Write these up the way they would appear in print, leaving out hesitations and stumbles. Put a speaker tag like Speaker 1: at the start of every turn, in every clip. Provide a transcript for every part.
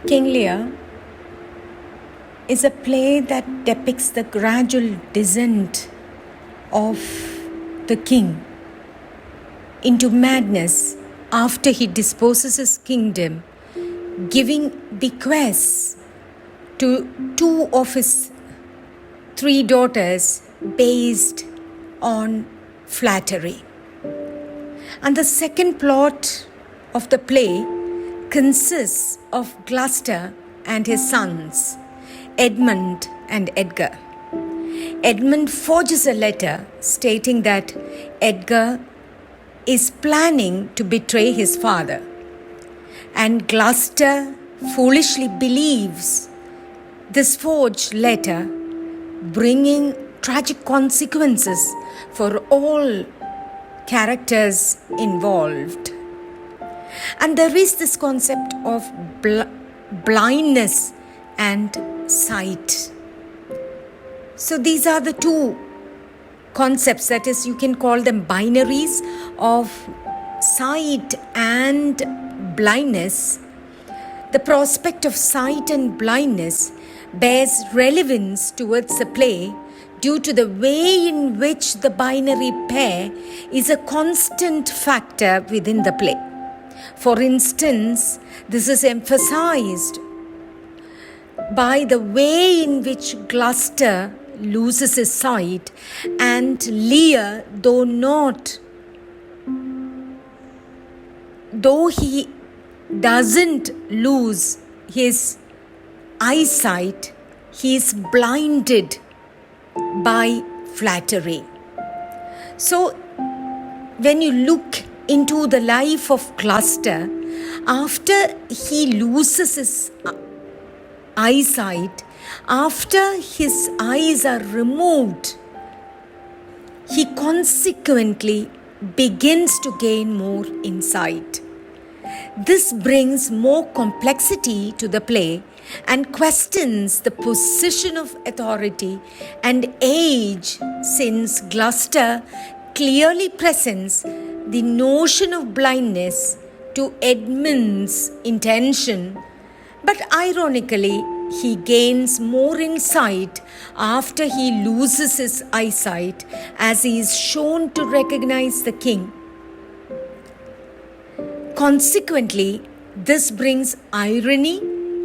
Speaker 1: King Lear is a play that depicts the gradual descent of the king into madness after he disposes his kingdom, giving bequests to two of his three daughters based on flattery. And the second plot of the play consists of Gloucester and his sons, Edmund and Edgar. Edmund forges a letter stating that Edgar is planning to betray his father, and Gloucester foolishly believes this forged letter, bringing tragic consequences for all characters involved. And there is this concept of blindness and sight. So these are the two concepts, that is, you can call them binaries of sight and blindness. The prospect of sight and blindness bears relevance towards the play due to the way in which the binary pair is a constant factor within the play. For instance, this is emphasized by the way in which Gloucester loses his sight and Lear, though he doesn't lose his eyesight, he is blinded by flattery. So when you look into the life of Gloucester, after he loses his eyesight, after his eyes are removed, he consequently begins to gain more insight. This brings more complexity to the play and questions the position of authority and age, since Gloucester clearly presents the notion of blindness to Edmund's intention, but ironically, he gains more insight after he loses his eyesight, as he is shown to recognize the king. Consequently, this brings irony,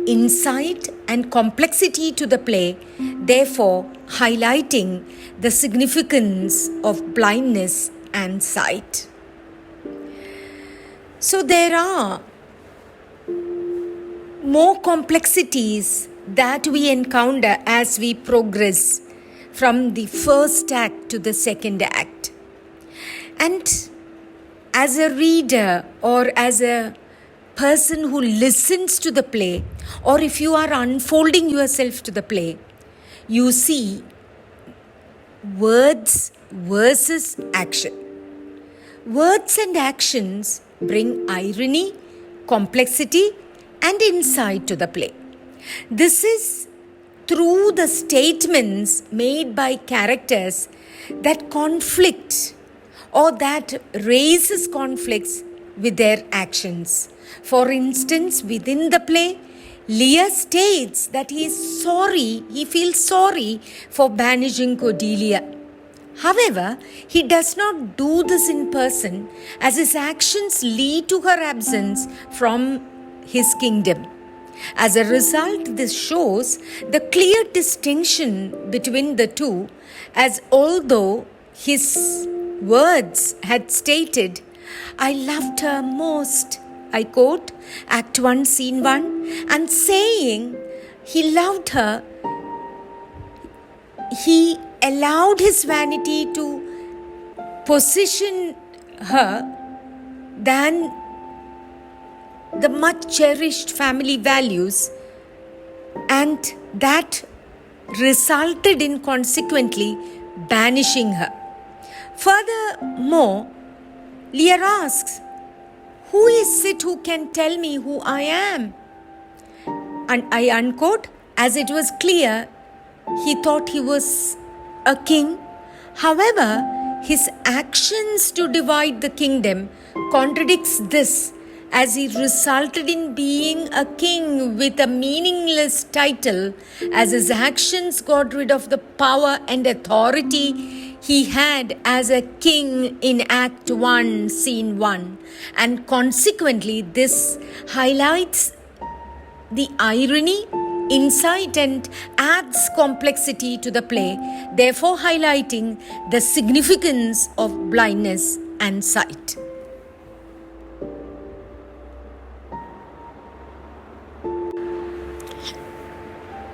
Speaker 1: insight, and complexity to the play, therefore highlighting the significance of blindness and sight. So there are more complexities that we encounter as we progress from the first act to the second act. And as a reader or as a person who listens to the play, or if you are unfolding yourself to the play, you see words versus action. Words and actions bring irony, complexity, and insight to the play. This is through the statements made by characters that conflict or that raises conflicts with their actions. For instance, within the play, Lear states that he feels sorry for banishing Cordelia. However, he does not do this in person, as his actions lead to her absence from his kingdom. As a result, this shows the clear distinction between the two, as although his words had stated, "I loved her most," I quote, Act 1, Scene 1, and saying he loved her, he allowed his vanity to position her than the much cherished family values, and that resulted in consequently banishing her. Furthermore, Lear asks, "Who is it who can tell me who I am?" And I unquote, as it was clear he thought he was a king. However, his actions to divide the kingdom contradicts this, as he resulted in being a king with a meaningless title, as his actions got rid of the power and authority he had as a king in Act 1, Scene 1. And consequently, this highlights the irony, insight, and adds complexity to the play, therefore highlighting the significance of blindness and sight.